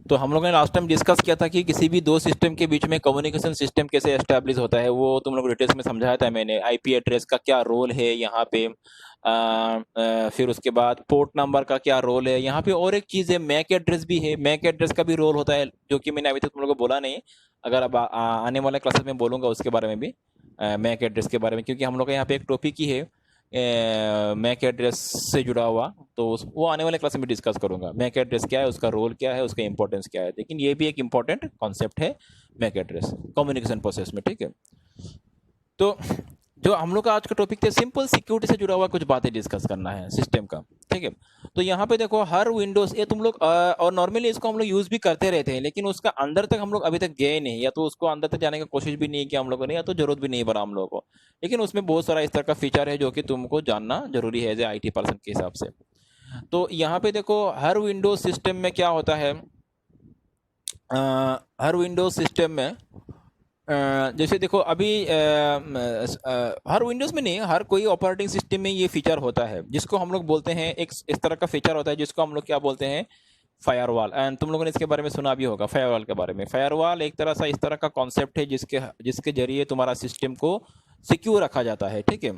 तो हम लोगों ने लास्ट टाइम डिस्कस किया था कि किसी भी दो सिस्टम के बीच में कम्युनिकेशन सिस्टम कैसे एस्टेब्लिश होता है, वो तुम लोग डिटेल्स में समझाया था मैंने। आईपी एड्रेस का क्या रोल है यहाँ पे, फिर उसके बाद पोर्ट नंबर का क्या रोल है यहाँ पे, और एक चीज़ है मैक एड्रेस भी है। मैक एड्रेस का भी रोल होता है, जो कि मैंने अभी तक तुम लोगों को बोला नहीं। अगर अब आने वाले क्लासेस में बोलूँगा उसके बारे में भी, मैक एड्रेस के बारे में, क्योंकि हम लोग का यहाँ पे एक टॉपिक ही है मैक एड्रेस से जुड़ा हुआ। तो वो आने वाले क्लास में डिस्कस करूंगा, मैक एड्रेस क्या है, उसका रोल क्या है, उसका इंपॉर्टेंस क्या है। लेकिन ये भी एक इंपॉर्टेंट कॉन्सेप्ट है मैक एड्रेस कम्युनिकेशन प्रोसेस में, ठीक है। तो जो हम लोग का आज का टॉपिक था, सिंपल सिक्योरिटी से जुड़ा हुआ कुछ बातें डिस्कस करना है सिस्टम का, ठीक है। तो यहाँ पे देखो हर विंडोज, ये तुम लोग और नॉर्मली इसको हम लोग यूज भी करते रहते हैं, लेकिन उसका अंदर तक हम लोग अभी तक गए नहीं, या तो उसको अंदर तक जाने की कोशिश भी नहीं की हम लोगों ने, या तो जरूरत भी नहीं पड़ा हम लोगों को। लेकिन उसमें बहुत सारा इस तरह का फीचर है जो कि तुमको जानना जरूरी है एज ए IT पर्सन के हिसाब से। तो यहाँ पे देखो हर विंडोज सिस्टम में क्या होता है, हर विंडोज सिस्टम में जैसे देखो अभी हर विंडोज में नहीं, हर कोई ऑपरेटिंग सिस्टम में ये फीचर होता है जिसको हम लोग बोलते हैं, एक इस तरह का फीचर होता है जिसको हम लोग क्या बोलते हैं, फायरवॉल। एंड तुम लोगों ने इसके बारे में सुना भी होगा फायरवॉल के बारे में। फायरवॉल एक तरह सा इस तरह का कॉन्सेप्ट है जिसके जिसके जरिए तुम्हारा सिस्टम को सिक्योर रखा जाता है, ठीक है।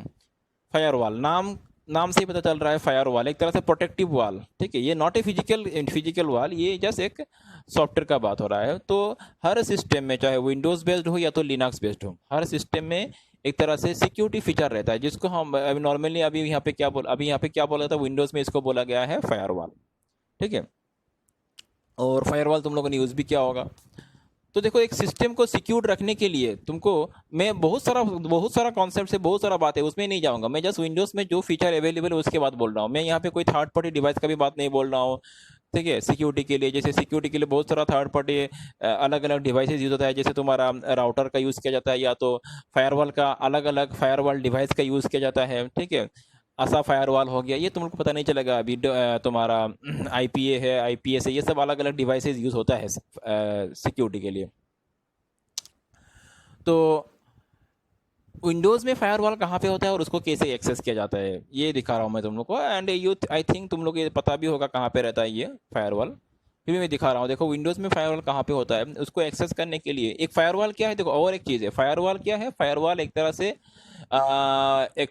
फायरवॉल नाम नाम से ही पता चल रहा है, फायरवॉल एक तरह से प्रोटेक्टिव वॉल, ठीक है। ये नॉट ए फिजिकल वॉल, ये जस्ट एक सॉफ्टवेयर का बात हो रहा है। तो हर सिस्टम में, चाहे विंडोज बेस्ड हो या तो लिनक्स बेस्ड हो, हर सिस्टम में एक तरह से सिक्योरिटी फीचर रहता है जिसको हम अभी नॉर्मली अभी यहाँ पे क्या बोला था, विंडोज में इसको बोला गया है फायरवॉल, ठीक है। और फायरवॉल तुम लोगों ने यूज भी किया होगा। तो देखो एक सिस्टम को सिक्योर रखने के लिए तुमको, मैं बहुत सारा कॉन्सेप्ट है, बहुत सारा बात है, उसमें नहीं जाऊंगा। मैं जस्ट विंडोज में जो फीचर अवेलेबल है उसके बात बोल रहा हूँ। मैं यहाँ पे कोई थर्ड पार्टी डिवाइस का भी बात नहीं बोल रहा हूँ, ठीक है। सिक्योरिटी के लिए, जैसे सिक्योरिटी के लिए बहुत सारा थर्ड पार्टी अलग अलग डिवाइसेस यूज होता है, जैसे तुम्हारा राउटर का यूज किया जाता है, या तो फायरवॉल का अलग अलग फायरवॉल डिवाइस का यूज किया जाता है, ठीक है। आसा फायरवॉल हो गया, ये तुम लोग को पता नहीं चलेगा अभी। तुम्हारा IPA है, IPS है, ये सब अलग अलग डिवाइसेस यूज होता है सिक्योरिटी के लिए। तो विंडोज़ में फायरवॉल कहाँ पे होता है और उसको कैसे एक्सेस किया जाता है, ये दिखा रहा हूँ मैं तुम लोग को। एंड यू आई थिंक तुम लोग ये पता भी होगा कहाँ पे रहता है ये फायरवॉल, फिर भी मैं दिखा रहा हूँ। देखो विंडोज़ में फायरवॉल कहाँ पे होता है, उसको एक्सेस करने के लिए एक फायरवॉल क्या है। देखो और एक चीज़ है, फायरवॉल क्या है, फायरवॉल एक तरह से एक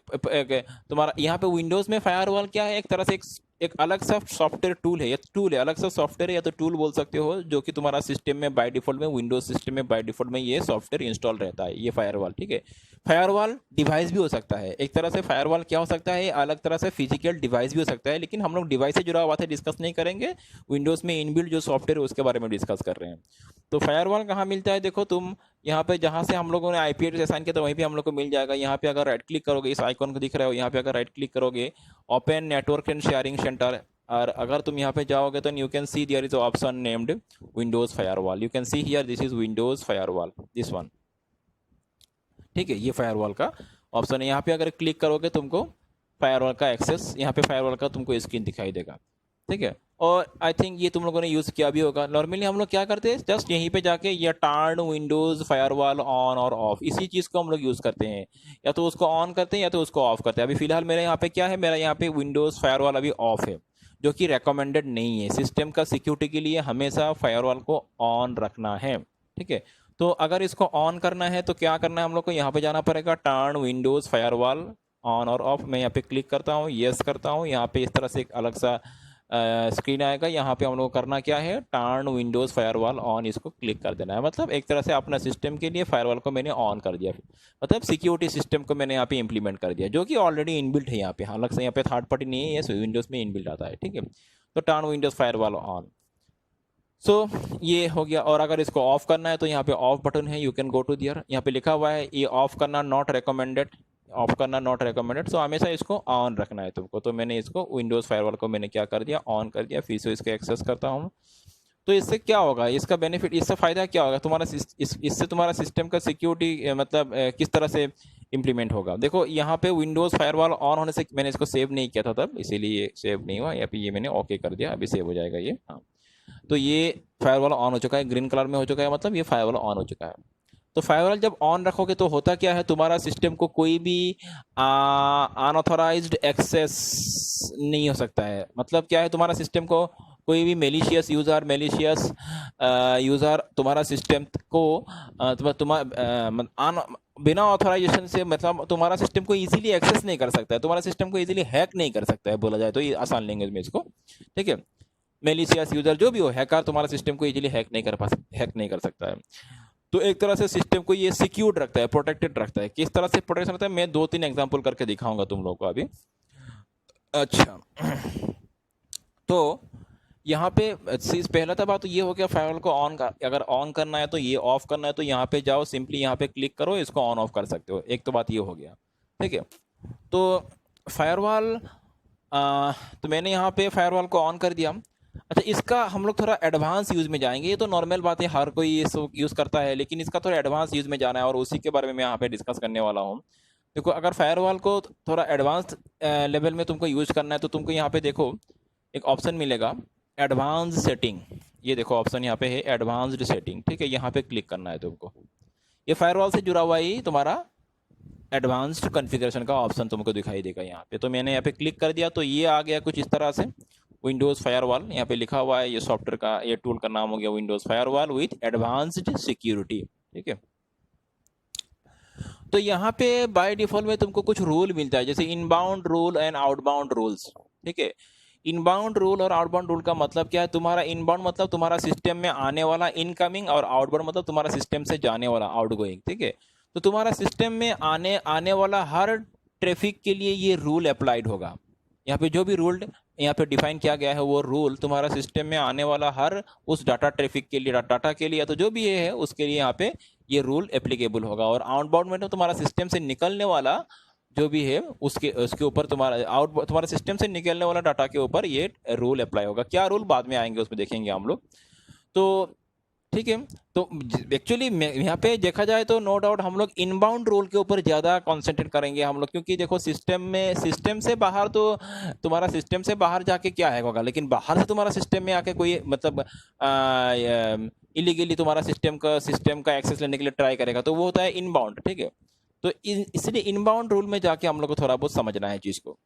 तुम्हारा यहाँ पे विंडोज़ में फायरवॉल क्या है, एक तरह से एक अलग सा सॉफ्टवेयर टूल है, या टूल है, अलग सा सॉफ्टवेयर है, या तो टूल बोल सकते हो, जो कि तुम्हारा सिस्टम में बाय डिफॉल्ट में, विंडोज सिस्टम में बाय डिफॉल्ट में ये सॉफ्टवेयर इंस्टॉल रहता है, ये फायरवॉल, ठीक है। फायरवॉल डिवाइस भी हो सकता है, एक तरह से फायरवॉल क्या हो सकता है, अलग तरह से फिजिकल डिवाइस भी हो सकता है, लेकिन हम लोग डिवाइस से जुड़ा हुआ बातें डिस्कस नहीं करेंगे। विंडोज में इनबिल्ट जो सॉफ्टवेयर है उसके बारे में डिस्कस कर रहे हैं। तो फायरवॉल कहाँ मिलता है, देखो तुम यहाँ पे जहाँ से हम लोगों ने IP एड्रेस असाइन किया था वहीं पे हम लोग को मिल जाएगा। यहाँ पे अगर राइट क्लिक करोगे, इस आइकॉन को दिख रहा हो, यहाँ पे अगर राइट क्लिक करोगे, open network and sharing center, और अगर तुम यहाँ पे जाओगे तो you can see there is option named Windows firewall. You can see here this is Windows firewall, this one, ठीक है। ये फायरवॉल का ऑप्शन है, यहाँ पे अगर क्लिक करोगे तुमको फायरवॉल का एक्सेस, यहाँ पे फायरवॉल का तुमको स्क्रीन दिखाई देगा, ठीक है। और आई थिंक ये तुम लोगों ने यूज़ किया भी होगा। नॉर्मली हम लोग क्या करते हैं, जस्ट यहीं पे जाके ये टर्न विंडोज़ फायरवॉल ऑन और ऑफ, इसी चीज़ को हम लोग यूज़ करते हैं, या तो उसको ऑन करते हैं या तो उसको ऑफ करते हैं। अभी फिलहाल मेरे यहाँ पे क्या है, मेरा यहाँ पे विंडोज़ फायरवॉल अभी ऑफ है, जो कि रेकमेंडेड नहीं है। सिस्टम का सिक्योरिटी के लिए हमेशा फायरवॉल को ऑन रखना है, ठीक है। तो अगर इसको ऑन करना है तो क्या करना है, हम लोग को यहाँ पे जाना पड़ेगा, टर्न विंडोज़ फायरवॉल ऑन और ऑफ। मैं यहाँ पे क्लिक करता हूँ, येस करता हूँ, यहाँ पे इस तरह से एक अलग सा स्क्रीन आएगा। यहाँ पे हम लोग को करना क्या है, टर्न विंडोज़ फायरवॉल ऑन, इसको क्लिक कर देना है। मतलब एक तरह से अपना सिस्टम के लिए फायरवॉल को मैंने ऑन कर दिया, मतलब सिक्योरिटी सिस्टम को मैंने यहाँ पे इंप्लीमेंट कर दिया, जो कि ऑलरेडी इनबिल्ट है यहाँ पे। अलग से यहाँ पे थर्ड पार्टी नहीं है, ये विंडोज़ में इनबिल्ट आता है, ठीक है। तो टर्न विंडोज़ फायरवॉल ऑन, सो ये हो गया। और अगर इसको ऑफ करना है तो यहाँ पे ऑफ बटन है, you can go to there, यहाँ पे लिखा हुआ है ये ऑफ करना नॉट रिकमेंडेड, ऑफ करना नॉट रिकमेंडेड। सो हमेशा इसको ऑन रखना है तुमको। तो मैंने इसको विंडोज़ फायरवॉल को मैंने क्या कर दिया, ऑन कर दिया। फिर से इसको एक्सेस करता हूँ। तो इससे क्या होगा, इसका बेनिफिट, इससे फ़ायदा क्या होगा तुम्हारा, इससे तुम्हारा सिस्टम का सिक्योरिटी मतलब किस तरह से इम्प्लीमेंट होगा। देखो यहाँ पे विंडोज़ फायरवॉल ऑन होने से, मैंने इसको सेव नहीं किया था तब, इसीलिए सेव नहीं हुआ। यहाँ पे ये मैंने ओके कर दिया, अभी सेव हो जाएगा ये। हाँ, तो ये फायरवॉल ऑन हो चुका है, ग्रीन कलर में हो चुका है, मतलब ये फायरवॉल ऑन हो चुका है। तो फायरवॉल जब ऑन रखोगे तो होता क्या है, तुम्हारा सिस्टम को कोई भी अनऑथराइज्ड एक्सेस नहीं हो सकता है। मतलब क्या है, तुम्हारा सिस्टम को कोई भी मेलिशियस यूज़र तुम्हारा सिस्टम को बिना ऑथराइजेशन से मतलब तुम्हारा सिस्टम को इजीली एक्सेस नहीं कर सकता है, तुम्हारा सिस्टम को इजीली हैक नहीं कर सकता है, बोला जाए तो ये आसान लैंग्वेज में इसको, ठीक है। मेलिशियस यूज़र जो भी हो, हैकर तुम्हारा सिस्टम को इजीली हैक नहीं कर सकता है। तो एक तरह से सिस्टम को ये सिक्योर्ड रखता है, प्रोटेक्टेड रखता है। किस तरह से प्रोटेक्शन रखता है, मैं 2-3 एग्जांपल करके दिखाऊंगा तुम लोगों को अभी। अच्छा तो यहाँ पे पहला तो बात तो ये हो गया, फायरवॉल को अगर ऑन करना है तो ये ऑफ करना है तो यहाँ पे जाओ, सिंपली यहाँ पे क्लिक करो, इसको ऑन ऑफ कर सकते हो। एक तो बात ये हो गया, ठीक है। तो फायरवॉल तो मैंने यहाँ पे फायरवॉल को ऑन कर दिया। अच्छा, इसका हम लोग थोड़ा एडवांस यूज़ में जाएंगे। ये तो नॉर्मल बात है, हर कोई ये सब यूज़ करता है, लेकिन इसका थोड़ा एडवांस यूज़ में जाना है और उसी के बारे में मैं यहाँ पे डिस्कस करने वाला हूँ। देखो, अगर फायरवॉल को थोड़ा एडवांस लेवल में तुमको यूज़ करना है तो तुमको यहाँ पे देखो एक ऑप्शन मिलेगा, एडवांस सेटिंग। ये देखो ऑप्शन यहाँ पे है एडवांस्ड सेटिंग, ठीक है। यहाँ पे क्लिक करना है तुमको। ये फायरवॉल से जुड़ा हुआ ही तुम्हारा एडवांस्ड कॉन्फ़िगरेशन का ऑप्शन तुमको दिखाई देगा यहाँ पे। तो मैंने यहाँ पे क्लिक कर दिया तो ये आ गया कुछ इस तरह से, विंडोज़ फायरवॉल यहाँ पे लिखा हुआ है। ये सॉफ्टवेयर का, ये टूल का नाम हो गया Windows firewall with advanced security, ठीक है। तो यहाँ पे बाय डिफॉल्ट में तुमको कुछ रूल मिलता है, जैसे inbound rule and outbound rules, ठीक है। इनबाउंड रूल और आउटबाउंड रूल का मतलब क्या है? तुम्हारा इनबाउंड मतलब तुम्हारा सिस्टम में आने वाला इनकमिंग, और आउटबाउंड मतलब तुम्हारा सिस्टम से जाने वाला आउटगोइंग, ठीक है। तो तुम्हारा सिस्टम में आने वाला हर ट्रैफिक के लिए ये रूल अप्लाइड होगा। यहाँ पे जो भी रूल यहाँ पे डिफाइन किया गया है वो रूल तुम्हारा सिस्टम में आने वाला हर उस डाटा ट्रैफिक के लिए, डाटा के लिए, या तो जो भी ये है उसके लिए यहाँ पे ये रूल एप्लीकेबल होगा। और आउटबाउंड में तो तुम्हारा सिस्टम से निकलने वाला जो भी है उसके ऊपर तुम्हारा सिस्टम से निकलने वाला डाटा के ऊपर ये रूल अप्लाई होगा। क्या रूल, बाद में आएंगे, उसमें देखेंगे हम लोग। तो ठीक है, तो एक्चुअली यहाँ पे देखा जाए तो नो डाउट हम लोग इनबाउंड रूल के ऊपर ज़्यादा कॉन्सेंट्रेट करेंगे हम लोग, क्योंकि देखो सिस्टम से बाहर तो तुम्हारा सिस्टम से बाहर जाके क्या है होगा, लेकिन बाहर से तुम्हारा सिस्टम में आके कोई मतलब इलीगली तुम्हारा सिस्टम का एक्सेस लेने के लिए ट्राई करेगा, तो वो होता है इनबाउंड, ठीक है। तो इसलिए इनबाउंड रूल में जाके हम लोग को थोड़ा बहुत समझना है चीज़ को।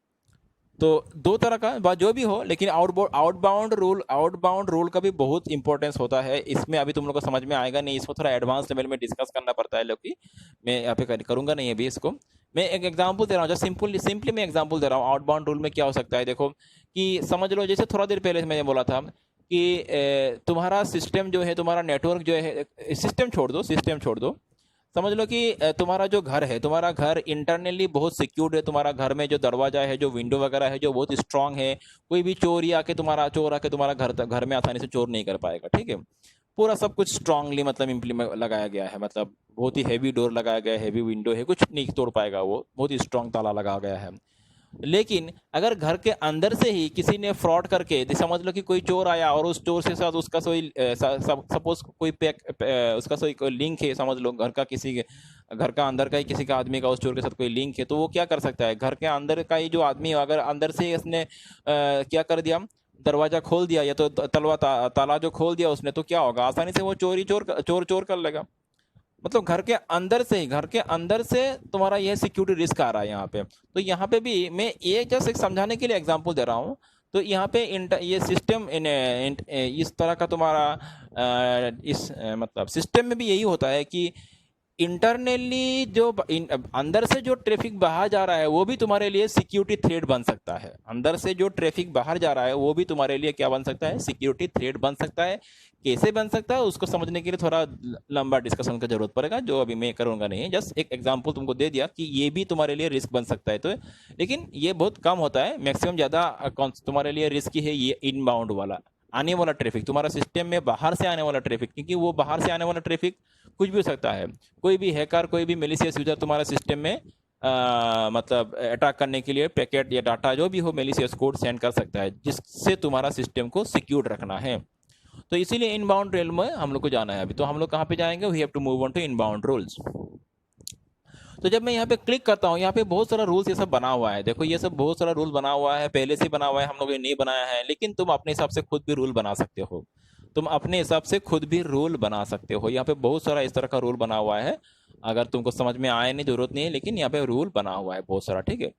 तो दो तरह का बात जो भी हो, लेकिन आउटबाउंड रूल का भी बहुत इंपॉर्टेंस होता है। इसमें अभी तुम लोग को समझ में आएगा नहीं, इसको थोड़ा एडवांस लेवल में डिस्कस करना पड़ता है, क्योंकि मैं यहाँ पे करूँगा नहीं अभी इसको। मैं एक एग्जांपल दे रहा हूँ, जो सिंपली मैं एग्जांपल दे रहा हूँ आउटबाउंड रूल में क्या हो सकता है। देखो कि समझ लो, जैसे थोड़ा देर पहले मैंने बोला था कि तुम्हारा सिस्टम जो है, तुम्हारा नेटवर्क जो है, सिस्टम छोड़ दो, समझ लो कि तुम्हारा जो घर है, तुम्हारा घर इंटरनली बहुत सिक्योर्ड है। तुम्हारा घर में जो दरवाजा है, जो विंडो वगैरह है, जो बहुत स्ट्रांग है, कोई भी चोर आके तुम्हारा घर में आसानी से चोर नहीं कर पाएगा, ठीक है। पूरा सब कुछ स्ट्रांगली मतलब इम्प्लीमेंट लगाया गया है, मतलब बहुत ही हैवी डोर लगाया गया है, हैवी विंडो है, कुछ नहीं तोड़ पाएगा वो, बहुत ही स्ट्रांग ताला लगाया गया है। लेकिन अगर घर के अंदर से ही किसी ने फ्रॉड करके, समझ लो कि कोई चोर आया और उस चोर के साथ उसका सपोज कोई उसका कोई लिंक है, समझ लो घर का अंदर का ही किसी का आदमी का उस चोर के साथ कोई लिंक है, तो वो क्या कर सकता है, घर के अंदर का ही जो आदमी है, अगर अंदर से इसने क्या कर दिया, दरवाजा खोल दिया, या तो ताला जो खोल दिया उसने, तो क्या होगा, आसानी से वो चोर कर लेगा। मतलब घर के अंदर से तुम्हारा यह सिक्योरिटी रिस्क आ रहा है यहाँ पे। तो यहाँ पे भी मैं ये जस्ट एक समझाने के लिए एग्जांपल दे रहा हूँ। तो यहाँ पे ये सिस्टम इस तरह का तुम्हारा मतलब सिस्टम में भी यही होता है कि इंटरनली जो अंदर से जो ट्रैफिक बाहर जा रहा है वो भी तुम्हारे लिए सिक्योरिटी थ्रेट बन सकता है। अंदर से जो ट्रैफिक बाहर जा रहा है वो भी तुम्हारे लिए क्या बन सकता है, सिक्योरिटी थ्रेट बन सकता है। कैसे बन सकता है उसको समझने के लिए थोड़ा लंबा डिस्कशन का जरूरत पड़ेगा, जो अभी मैं करूंगा नहीं। जस्ट एक एग्जांपल तुमको दे दिया कि ये भी तुम्हारे लिए रिस्क बन सकता है। तो लेकिन ये बहुत कम होता है, मैक्सिमम ज़्यादा तुम्हारे लिए रिस्की है ये इनबाउंड वाला, आने वाला ट्रैफिक, तुम्हारा सिस्टम में बाहर से आने वाला ट्रैफिक, क्योंकि वो बाहर से आने वाला ट्रैफिक कुछ भी हो सकता है। कोई भी हैकर, कोई भी मेलिशियस यूजर तुम्हारा सिस्टम में मतलब अटैक करने के लिए पैकेट या डाटा जो भी हो, मेलिशियस कोड सेंड कर सकता है, जिससे तुम्हारा सिस्टम को सिक्योर रखना है। तो इसीलिए इनबाउंड रूल में हम लोग को जाना है। अभी तो हम लोग कहाँ पे जाएंगे, we have to move on to inbound rules. तो जब मैं यहाँ पे क्लिक करता हूँ, यहाँ पे बहुत सारा रूल्स ये सब बना हुआ है। देखो ये सब बहुत सारा रूल बना हुआ है, पहले से बना हुआ है, हम लोग ने नहीं बनाया है। लेकिन तुम अपने हिसाब से खुद भी रूल बना सकते हो, यहाँ पे बहुत सारा इस तरह का रूल बना हुआ है। अगर तुमको समझ में आए नहीं, जरूरत नहीं है, लेकिन यहाँ पे रूल बना हुआ है बहुत सारा, ठीक है।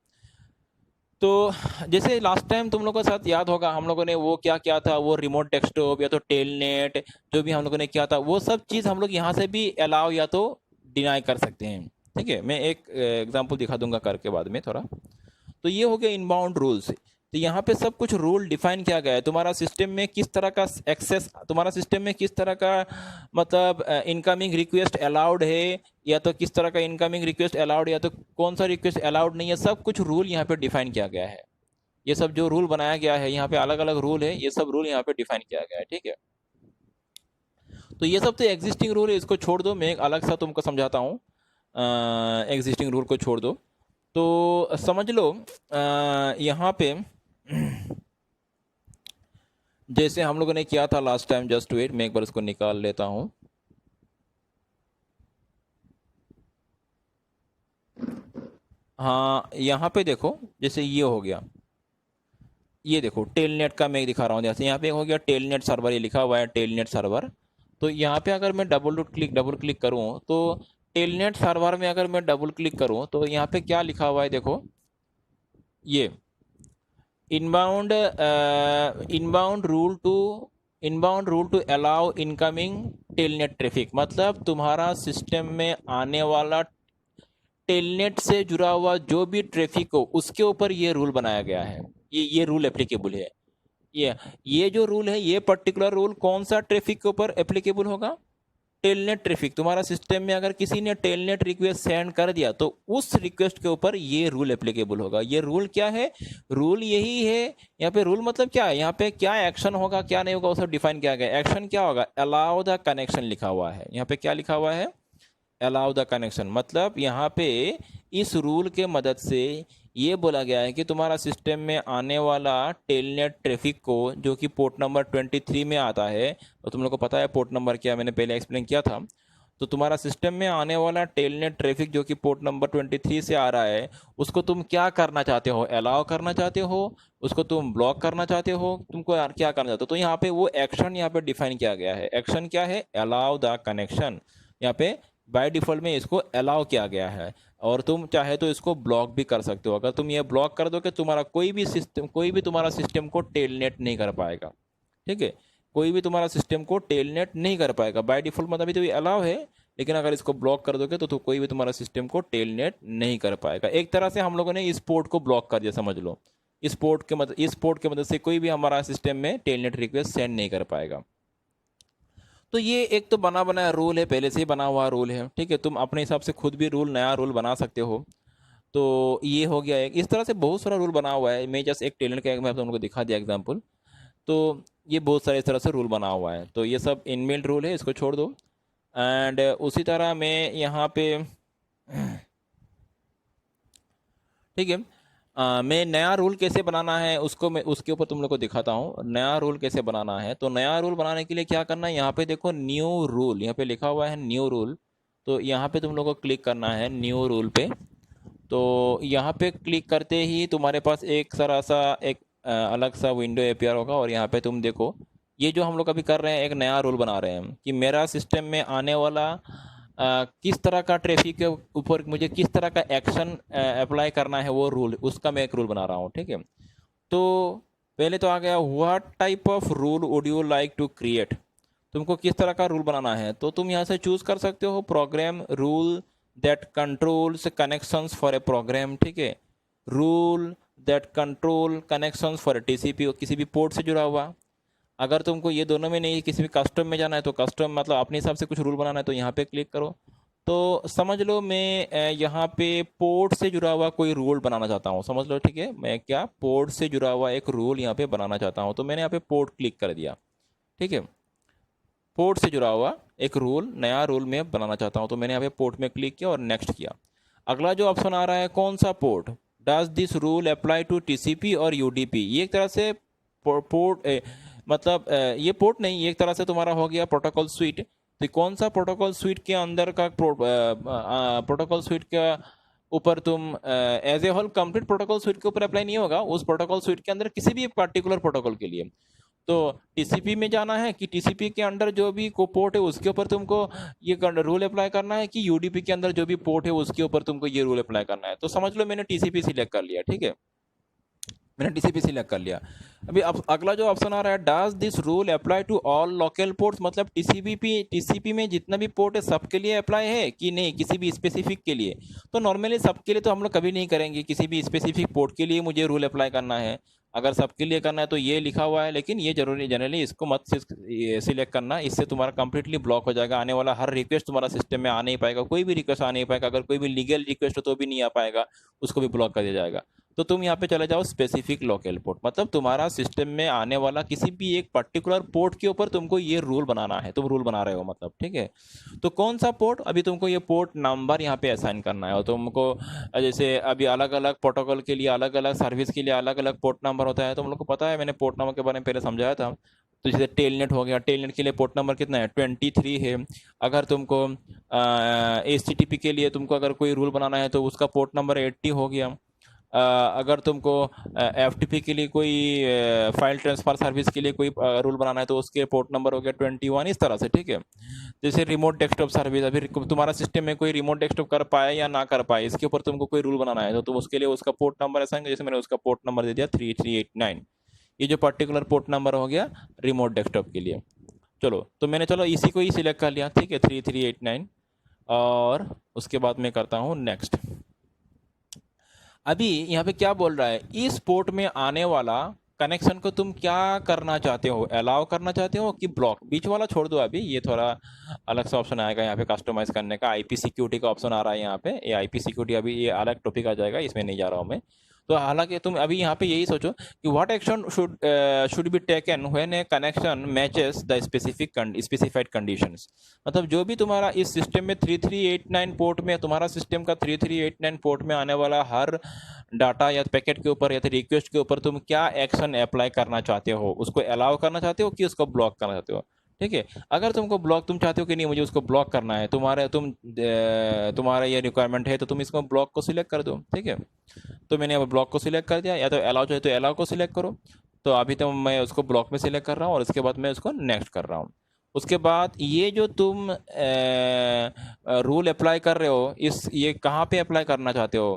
तो जैसे लास्ट टाइम तुम लोगों के साथ याद होगा, हम लोगों ने वो क्या किया था, वो रिमोट डेस्कटॉप या तो टेलनेट जो भी हम लोगों ने किया था, वो सब चीज़ हम लोग यहाँ से भी अलाउ या तो डिनाई कर सकते हैं। ठीक है, मैं एक एग्जांपल दिखा दूंगा करके बाद में थोड़ा। तो ये हो गया इनबाउंड रूल्स। तो यहाँ पे सब कुछ रूल डिफाइन किया गया है, तुम्हारा सिस्टम में किस तरह का एक्सेस, तुम्हारा सिस्टम में किस तरह का मतलब इनकमिंग रिक्वेस्ट अलाउड है, या तो किस तरह का इनकमिंग रिक्वेस्ट अलाउड, या तो कौन सा रिक्वेस्ट अलाउड नहीं है, सब कुछ रूल यहाँ पे डिफाइन किया गया है। ये सब जो रूल बनाया गया है यहाँ पे, अलग अलग रूल है, ये सब रूल यहाँ पे डिफाइन किया गया है। ठीक है, तो ये सब तो एग्जिस्टिंग रूल है, इसको छोड़ दो, मैं एक अलग सा तुमको समझाता हूँ। एग्जिस्टिंग रूल को छोड़ दो, तो समझ लो यहाँ पे जैसे हम लोगों ने किया था लास्ट टाइम, जस्ट वेट, मैं एक बार इसको निकाल लेता हूँ। हाँ, यहाँ पे देखो, जैसे ये हो गया, ये देखो टेलनेट का मैं दिखा रहा हूँ, जैसे यहाँ पे हो गया टेलनेट सर्वर, ये लिखा हुआ है टेलनेट सर्वर। तो यहाँ पे अगर मैं डबल क्लिक करूँ, तो टेलनेट सर्वर में अगर मैं डबल क्लिक करूँ तो यहाँ पे क्या लिखा हुआ है, देखो ये inbound inbound rule to allow incoming telnet traffic, मतलब तुम्हारा सिस्टम में आने वाला टेलनेट से जुड़ा हुआ जो भी ट्रैफिक हो उसके ऊपर ये रूल बनाया गया है, ये रूल एप्लीकेबल है। ये जो रूल है, ये पर्टिकुलर रूल कौन सा ट्रैफिक के ऊपर एप्लीकेबल होगा, टेलनेट ट्रैफिक। तुम्हारा सिस्टम में अगर किसी ने टेलनेट रिक्वेस्ट सेंड कर दिया तो उस रिक्वेस्ट के ऊपर ये रूल एप्लीकेबल होगा। ये रूल क्या है, रूल यही है। यहाँ पे रूल मतलब क्या है, यहाँ पे क्या एक्शन होगा क्या नहीं होगा वो सब डिफाइन किया गया। एक्शन क्या होगा, अलाउ द कनेक्शन लिखा हुआ है, यहाँ पे क्या लिखा हुआ है, अलाउ द कनेक्शन। मतलब यहाँ पे इस रूल के मदद से ये बोला गया है कि तुम्हारा सिस्टम में आने वाला टेलनेट ट्रैफिक को, जो कि पोर्ट नंबर 23 में आता है, तो तुम लोग को पता है पोर्ट नंबर क्या, मैंने पहले एक्सप्लेन किया था। तो तुम्हारा सिस्टम में आने वाला टेलनेट ट्रैफिक जो कि पोर्ट नंबर 23 से आ रहा है, उसको तुम क्या करना चाहते हो, अलाउ करना चाहते हो, उसको तुम ब्लॉक करना चाहते हो, तुमको क्या करना चाहते हो। तो यहाँ पे वो एक्शन यहाँ पे डिफाइन किया गया है। एक्शन क्या है, अलाउ द कनेक्शन। यहाँ पे बाय डिफॉल्ट में इसको अलाउ किया गया है, और तुम चाहे तो इसको ब्लॉक भी कर सकते हो। अगर तुम ये ब्लॉक कर दो कि तुम्हारा कोई भी तुम्हारा सिस्टम को टेलनेट नहीं कर पाएगा। ठीक है, कोई भी तुम्हारा सिस्टम को टेलनेट नहीं कर पाएगा बाय डिफॉल्ट, मतलब अभी तो ये अलाउ है, लेकिन अगर इसको ब्लॉक कर दोगे तो कोई भी तुम्हारा सिस्टम को टेलनेट नहीं कर पाएगा। एक तरह से हम लोगों ने इस पोर्ट को ब्लॉक कर दिया, समझ लो। इस पोर्ट के मदद से कोई भी हमारा सिस्टम में टेलनेट रिक्वेस्ट सेंड नहीं कर पाएगा। तो ये एक तो बना बनाया रूल है, पहले से ही बना हुआ रूल है। ठीक है, तुम अपने हिसाब से खुद भी नया रूल बना सकते हो। तो ये हो गया एक, इस तरह से बहुत सारा रूल बना हुआ है। मैं जस्ट एक टेलर का मैं तुमको दिखा दिया एग्जांपल। तो ये बहुत सारे इस तरह से रूल बना हुआ है, तो ये सब इनबिल्ट रूल है, इसको छोड़ दो। एंड उसी तरह मैं यहाँ पे ठीक है, मैं नया रूल कैसे बनाना है उसको मैं उसके ऊपर तुम लोग को दिखाता हूँ। नया रूल कैसे बनाना है, तो नया रूल बनाने के लिए क्या करना है, यहाँ पे देखो न्यू रूल, यहाँ पे लिखा हुआ है न्यू रूल। तो यहाँ पे तुम लोग को क्लिक करना है न्यू रूल पे। तो यहाँ पे क्लिक करते ही तुम्हारे पास एक सारा सा एक अलग सा विंडो अपीयर होगा, और यहाँ पे तुम देखो ये जो हम लोग अभी कर रहे हैं, एक नया रूल बना रहे हैं कि मेरा सिस्टम में आने वाला किस तरह का ट्रैफिक के ऊपर मुझे किस तरह का एक्शन अप्लाई करना है, वो रूल, उसका मैं एक रूल बना रहा हूँ। ठीक है, तो पहले तो आ गया what type of rule would you like to create, तुमको किस तरह का रूल बनाना है। तो तुम यहाँ से चूज कर सकते हो program rule that controls connections for a program. ठीक है, rule that control connections for TCP, किसी भी पोर्ट से जुड़ा हुआ। अगर तुमको ये दोनों में नहीं, किसी भी कस्टम में जाना है, तो कस्टम मतलब अपने हिसाब से कुछ रूल बनाना है, तो यहाँ पे क्लिक करो। तो समझ लो मैं यहाँ पे पोर्ट से जुड़ा हुआ कोई रूल बनाना चाहता हूँ, समझ लो। ठीक है, मैं क्या पोर्ट से जुड़ा हुआ एक रूल यहाँ पे बनाना चाहता हूँ, तो मैंने यहाँ पे पोर्ट क्लिक कर दिया। ठीक है, पोर्ट से जुड़ा हुआ एक रूल, नया रूल मैं बनाना चाहता हूँ, तो मैंने यहाँ पे पोर्ट में क्लिक किया और नेक्स्ट किया। अगला जो ऑप्शन आ रहा है, कौन सा port, does this rule apply to TCP और यूडीपी। ये एक तरह से पोर्ट मतलब ये पोर्ट नहीं, ये एक तरह से तुम्हारा हो गया प्रोटोकॉल स्विट। तो कौन सा प्रोटोकॉल स्विट के अंदर का प्रोटोकॉल स्विट का ऊपर तुम as a whole complete protocol suite के ऊपर अप्लाई नहीं होगा, उस प्रोटोकॉल स्विट के अंदर किसी भी पर्टिकुलर प्रोटोकॉल के लिए। तो टीसीपी में जाना है कि टीसीपी के अंडर जो भी को पोर्ट है उसके ऊपर तुमको ये रूल अप्लाई करना है, कि यूडीपी के अंदर जो भी पोर्ट है उसके ऊपर तुमको ये रूल अप्लाई करना है। तो समझ लो मैंने टीसीपी सिलेक्ट कर लिया। ठीक है, मैंने टीसीपी सिलेक्ट कर लिया। अभी अब अगला जो ऑप्शन आ रहा है, does this rule apply to all local ports, मतलब टीसीपी में जितना भी पोर्ट है सबके लिए अप्लाई है कि नहीं, किसी भी स्पेसिफिक के लिए। तो नॉर्मली सबके लिए तो हम लोग कभी नहीं करेंगे, किसी भी स्पेसिफिक पोर्ट के लिए मुझे रूल अप्लाई करना है। अगर सबके लिए करना है तो ये लिखा हुआ है, लेकिन ये जरूरी जनरली इसको मत सिलेक्ट करना, इससे तुम्हारा कंप्लीटली ब्लॉक हो जाएगा। आने वाला हर रिक्वेस्ट तुम्हारा सिस्टम में आ नहीं पाएगा, कोई भी रिक्वेस्ट आ नहीं पाएगा। अगर कोई भी लीगल रिक्वेस्ट हो तो भी नहीं आ पाएगा, उसको भी ब्लॉक कर दिया जाएगा। तो तुम यहाँ पे चले जाओ स्पेसिफिक लोकल पोर्ट, मतलब तुम्हारा सिस्टम में आने वाला किसी भी एक पर्टिकुलर पोर्ट के ऊपर तुमको ये रूल बनाना है, तुम रूल बना रहे हो मतलब, ठीक है। तो कौन सा पोर्ट, अभी तुमको ये पोर्ट नंबर यहाँ पे असाइन करना है। और तुमको जैसे अभी अलग अलग प्रोटोकॉल के लिए, अलग अलग सर्विस के लिए अलग अलग पोर्ट नंबर होता है, तो हम लोग को पता है, मैंने पोर्ट नंबर के बारे में पहले समझाया था। तो जैसे टेलनेट हो गया, टेलनेट के लिए पोर्ट नंबर कितना है, 23 है। अगर तुमको HTTP के लिए तुमको अगर कोई रूल बनाना है तो उसका पोर्ट नंबर 80 हो गया। अगर तुमको FTP के लिए कोई फाइल ट्रांसफ़र सर्विस के लिए कोई रूल बनाना है तो उसके पोर्ट नंबर हो गया 21, इस तरह से, ठीक है। जैसे रिमोट डेस्कटॉप सर्विस, अभी तुम्हारा सिस्टम में कोई रिमोट डेस्कटॉप कर पाए या ना कर पाए, इसके ऊपर तुमको कोई रूल बनाना है तो तुम उसके लिए उसका पोर्ट नंबर असाइन, जैसे मैंने उसका पोर्ट नंबर दे दिया 3389। ये जो पर्टिकुलर पोर्ट नंबर हो गया रिमोट डेस्कटॉप के लिए। चलो, तो मैंने चलो इसी को ही सिलेक्ट कर लिया, ठीक है, 3389। और उसके बाद मैं करता हूँ नेक्स्ट। अभी यहाँ पे क्या बोल रहा है, इस पोर्ट में आने वाला कनेक्शन को तुम क्या करना चाहते हो, अलाउ करना चाहते हो कि ब्लॉक, बीच वाला छोड़ दो। अभी ये थोड़ा अलग सा ऑप्शन आएगा यहाँ पे कस्टमाइज करने का, आईपी सिक्योरिटी का ऑप्शन आ रहा है यहाँ पे। ये आईपी सिक्योरिटी अभी ये अलग टॉपिक आ जाएगा, इसमें नहीं जा रहा हूँ मैं। तो हालांकि तुम अभी यहाँ पे यही सोचो कि what action should be taken when A connection matches the specified conditions. मतलब जो भी तुम्हारा इस सिस्टम में 3389 पोर्ट में, तुम्हारा सिस्टम का 3389 पोर्ट में आने वाला हर डाटा या पैकेट के ऊपर या तो रिक्वेस्ट के ऊपर तुम क्या एक्शन अप्लाई करना चाहते हो, उसको अलाउ करना चाहते हो कि उसको ब्लॉक करना चाहते हो, ठीक है। अगर तुमको ब्लॉक, तुम चाहते हो कि नहीं मुझे उसको ब्लॉक करना है, तुम्हारा ये रिक्वायरमेंट है, तो तुम इसको ब्लॉक को सिलेक्ट कर दो, ठीक है। तो मैंने अब ब्लॉक को सिलेक्ट कर दिया, या तो अलाउ चाहे तो अलाउ को सिलेक्ट करो। तो अभी तो मैं उसको ब्लॉक में सिलेक्ट कर रहा हूँ और उसके बाद मैं उसको नेक्स्ट कर रहा हूँ। उसके बाद ये जो तुम रूल अप्लाई कर रहे हो, ये कहाँ पे अप्लाई करना चाहते हो,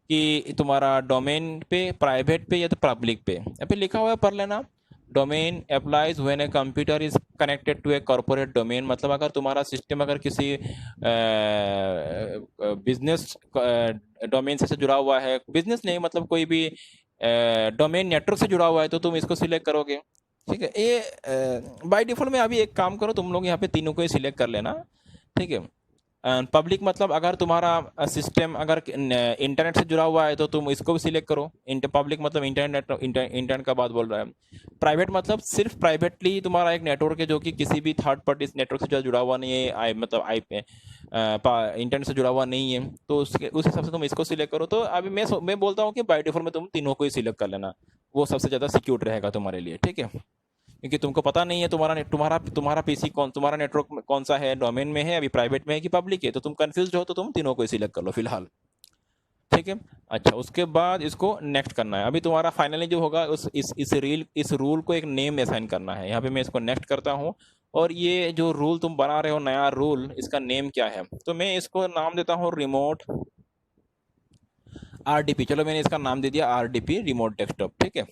कि तुम्हारा डोमेन पे, प्राइवेट पे, या तो पब्लिक पे। यहाँ पे लिखा हुआ है, पढ़ लेना। Domain applies when a computer is connected to a corporate domain, मतलब अगर तुम्हारा सिस्टम अगर किसी बिजनेस डोमेन से जुड़ा हुआ है, बिजनेस नहीं मतलब कोई भी डोमेन नेटवर्क से जुड़ा हुआ है, तो तुम इसको सिलेक्ट करोगे, ठीक है। ये बाय डिफॉल्ट में अभी एक काम करो, तुम लोग यहाँ पे तीनों को ही सिलेक्ट कर लेना, ठीक है। पब्लिक मतलब अगर तुम्हारा सिस्टम अगर इंटरनेट से जुड़ा हुआ है तो तुम इसको भी सिलेक्ट करो। पब्लिक मतलब इंटरनेट का बात बोल रहा है। प्राइवेट मतलब सिर्फ प्राइवेटली तुम्हारा एक नेटवर्क है जो कि किसी भी थर्ड पार्टी नेटवर्क से जुड़ा हुआ नहीं है, मतलब इंटरनेट से जुड़ा हुआ नहीं है, तो उस हिसाब से तुम इसको सिलेक्ट करो। तो अभी मैं बोलता हूँ कि बाय डिफॉल्ट में तुम तीनों को ही सिलेक्ट कर लेना, वो सबसे ज़्यादा सिक्योर रहेगा तुम्हारे लिए, ठीक है। क्योंकि तुमको पता नहीं है तुम्हारा पीसी तुम्हारा नेटवर्क कौन सा है, डोमेन में है, अभी प्राइवेट में है कि पब्लिक है, तो तुम कंफ्यूज हो तो तुम तीनों को ही सिलेक्ट कर लो फिलहाल, ठीक है। अच्छा, उसके बाद इसको नेक्स्ट करना है। अभी तुम्हारा फाइनली जो होगा इस रूल को एक नेम असाइन करना है। यहाँ पे मैं इसको नेक्स्ट करता हूँ, और ये जो रूल तुम बना रहे हो नया रूल, इसका नेम क्या है, तो मैं इसको नाम देता हूँ रिमोट RDP। चलो, मैंने इसका नाम दे दिया RDP, रिमोट डेस्कटॉप, ठीक है।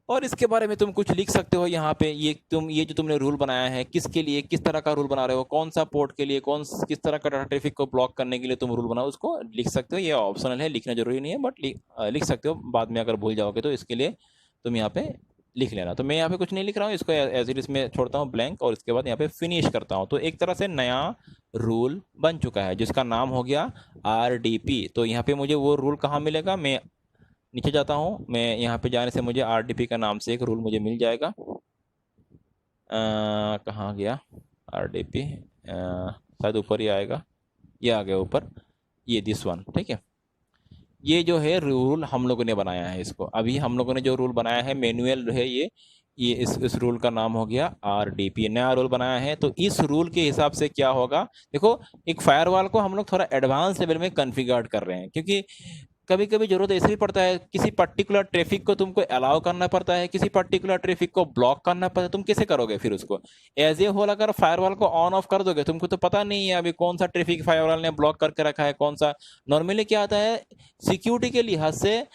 और इसके बारे में तुम कुछ लिख सकते हो यहाँ पे, ये जो तुमने रूल बनाया है किसके लिए, किस तरह का रूल बना रहे हो, कौन सा पोर्ट के लिए, किस तरह का डाटा ट्रैफिक को ब्लॉक करने के लिए तुम रूल बनाओ, उसको लिख सकते हो। ये ऑप्शनल है, लिखना जरूरी नहीं है, बट लिख सकते हो। बाद में अगर भूल जाओगे तो इसके लिए तुम यहाँ पे लिख लेना। तो मैं यहाँ पे कुछ नहीं लिख रहा हूँ, इसको एज इट इज में छोड़ता हूँ ब्लैंक, और इसके बाद यहाँ पे फिनिश करता हूँ। तो एक तरह से नया रूल बन चुका है जिसका नाम हो गया RDP। तो यहाँ पे मुझे वो रूल कहाँ मिलेगा, मैं नीचे जाता हूँ, मैं यहाँ पे जाने से मुझे RDP का नाम से एक रूल मुझे मिल जाएगा। कहाँ गया RDP, शायद ऊपर ही आएगा, ये आ गया ऊपर, ये दिस वन, ठीक है। ये जो है रूल हम लोगों ने बनाया है, इसको अभी हम लोगों ने जो रूल बनाया है मैनुअल है ये इस रूल का नाम हो गया RDP, नया रूल बनाया है। तो इस रूल के हिसाब से क्या होगा, देखो एक फायरवॉल को हम लोग थोड़ा एडवांस लेवल में कॉन्फ़िगर कर रहे हैं, क्योंकि कभी कभी जरूरत ऐसे भी पड़ता है, किसी पर्टिकुलर ट्रैफिक को तुमको अलाउ करना पड़ता है, किसी पर्टिकुलर ट्रैफिक को ब्लॉक करना पड़ता है। तुम कैसे करोगे फिर उसको? एज ए होल अगर फायरवॉल को ऑन ऑफ कर दोगे, तुमको तो पता नहीं है अभी कौन सा ट्रैफिक फायरवॉल ने ब्लॉक करके रखा है, कौन सा। नॉर्मली क्या आता है, सिक्योरिटी के लिहाज से